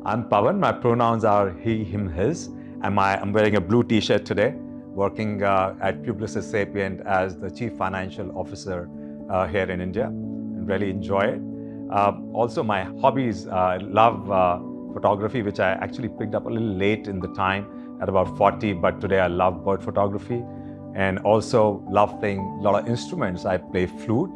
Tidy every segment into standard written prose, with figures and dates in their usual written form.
I'm Pawan. My pronouns are he, him, his. I'm wearing a blue t-shirt today, working at Publicis Sapient as the Chief Financial Officer here in India, and really enjoy it. Also, my hobbies, I love photography, which I actually picked up a little late in the time at about 40, but today I love bird photography, and also love playing a lot of instruments. I play flute,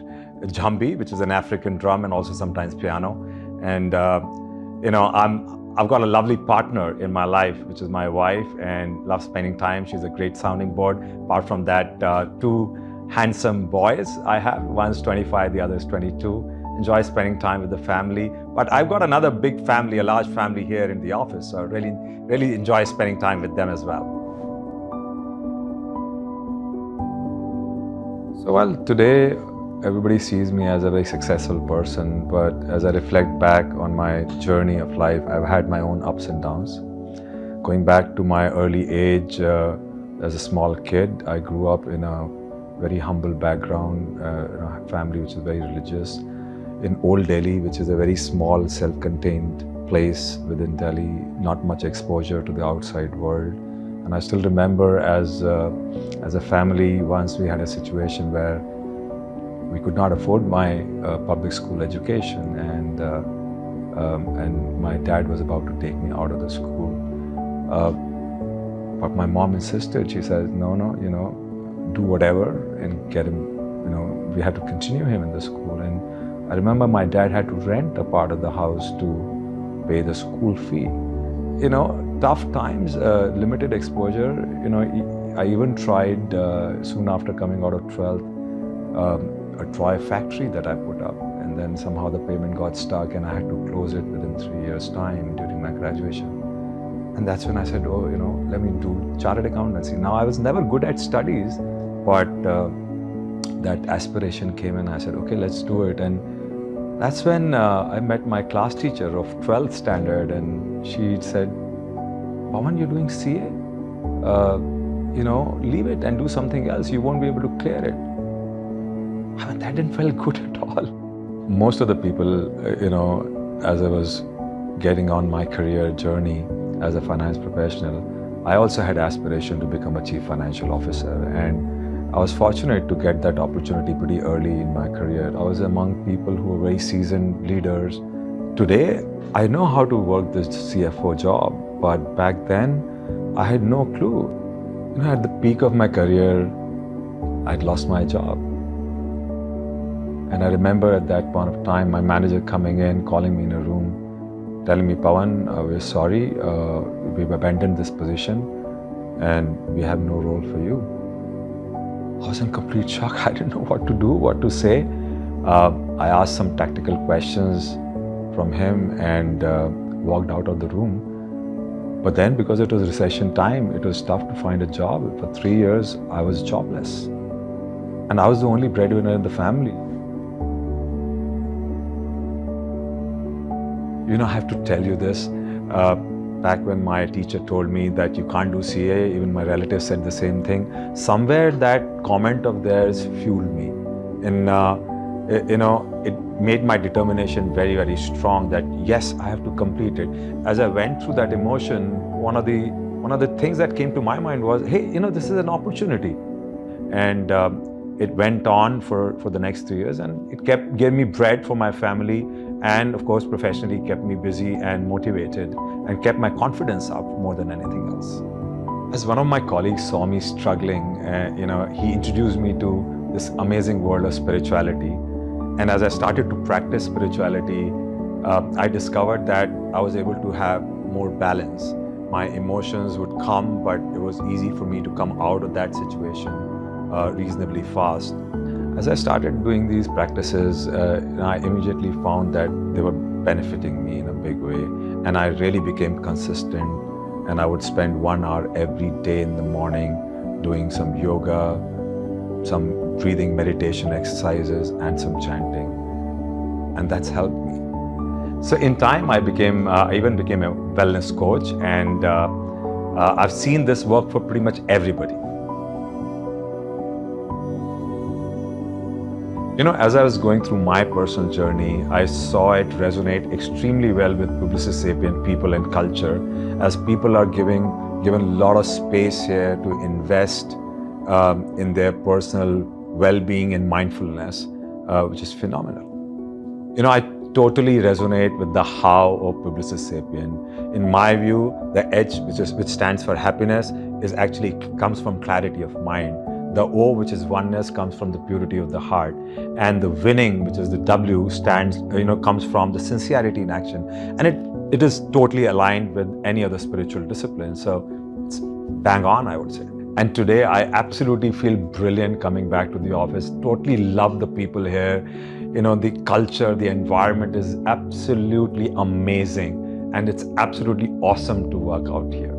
jambi, which is an African drum, and also sometimes piano. And I've got a lovely partner in my life, which is my wife, and love spending time. She's a great sounding board. Apart from that, two handsome boys I have. One's 25, the other is 22. Enjoy spending time with the family. But I've got another big family, a large family here in the office. So I really enjoy spending time with them as well. So well, today, everybody sees me as a very successful person, but as I reflect back on my journey of life, I've had my own ups and downs. Going back to my early age, as a small kid, I grew up in a very humble background, a family which is very religious, in Old Delhi, which is a very small, self-contained place within Delhi, not much exposure to the outside world. And I still remember as a family, once we had a situation where we could not afford my public school education, and my dad was about to take me out of the school. But my mom insisted. She said, no, do whatever and get him, we had to continue him in the school. And I remember my dad had to rent a part of the house to pay the school fee. Tough times, limited exposure. I even tried soon after coming out of 12th, a toy factory that I put up, and then somehow the payment got stuck and I had to close it within 3 years' time during my graduation. And that's when I said, let me do chartered accountancy. Now, I was never good at studies, but that aspiration came and I said, okay, let's do it. And that's when I met my class teacher of 12th standard, and she said, Pawan, you're doing CA? Leave it and do something else. You won't be able to clear it. That didn't feel good at all. Most of the people, as I was getting on my career journey as a finance professional, I also had aspiration to become a chief financial officer. And I was fortunate to get that opportunity pretty early in my career. I was among people who were very seasoned leaders. Today, I know how to work this CFO job, but back then, I had no clue. At the peak of my career, I'd lost my job. And I remember at that point of time, my manager coming in, calling me in a room, telling me, Pawan, we're sorry, we've abandoned this position and we have no role for you. I was in complete shock. I didn't know what to do, what to say. I asked some tactical questions from him and walked out of the room. But then, because it was recession time, it was tough to find a job. For 3 years, I was jobless. And I was the only breadwinner in the family. I have to tell you this. Back when my teacher told me that you can't do CA, even my relatives said the same thing. Somewhere that comment of theirs fueled me. And, it made my determination very, very strong that yes, I have to complete it. As I went through that emotion, one of the things that came to my mind was, hey, this is an opportunity. And it went on for the next 3 years, and it gave me bread for my family, and of course professionally kept me busy and motivated and kept my confidence up more than anything else. As one of my colleagues saw me struggling, he introduced me to this amazing world of spirituality. And as I started to practice spirituality, I discovered that I was able to have more balance. My emotions would come, but it was easy for me to come out of that situation reasonably fast. As I started doing these practices, I immediately found that they were benefiting me in a big way. And I really became consistent, and I would spend 1 hour every day in the morning doing some yoga, some breathing meditation exercises, and some chanting. And that's helped me. So in time, I even became a wellness coach, and I've seen this work for pretty much everybody. You know, as I was going through my personal journey, I saw it resonate extremely well with Publicis Sapient people and culture, as people are given a lot of space here to invest in their personal well-being and mindfulness, which is phenomenal. You know, I totally resonate with the how of Publicis Sapient. In my view, the H, which stands for happiness, is actually comes from clarity of mind. The O, which is oneness, comes from the purity of the heart, and the winning, which is the W, comes from the sincerity in action, and it is totally aligned with any other spiritual discipline. So it's bang on, I would say. And today I absolutely feel brilliant coming back to the office. Totally love the people here. You know, the culture, the environment is absolutely amazing, and it's absolutely awesome to work out here.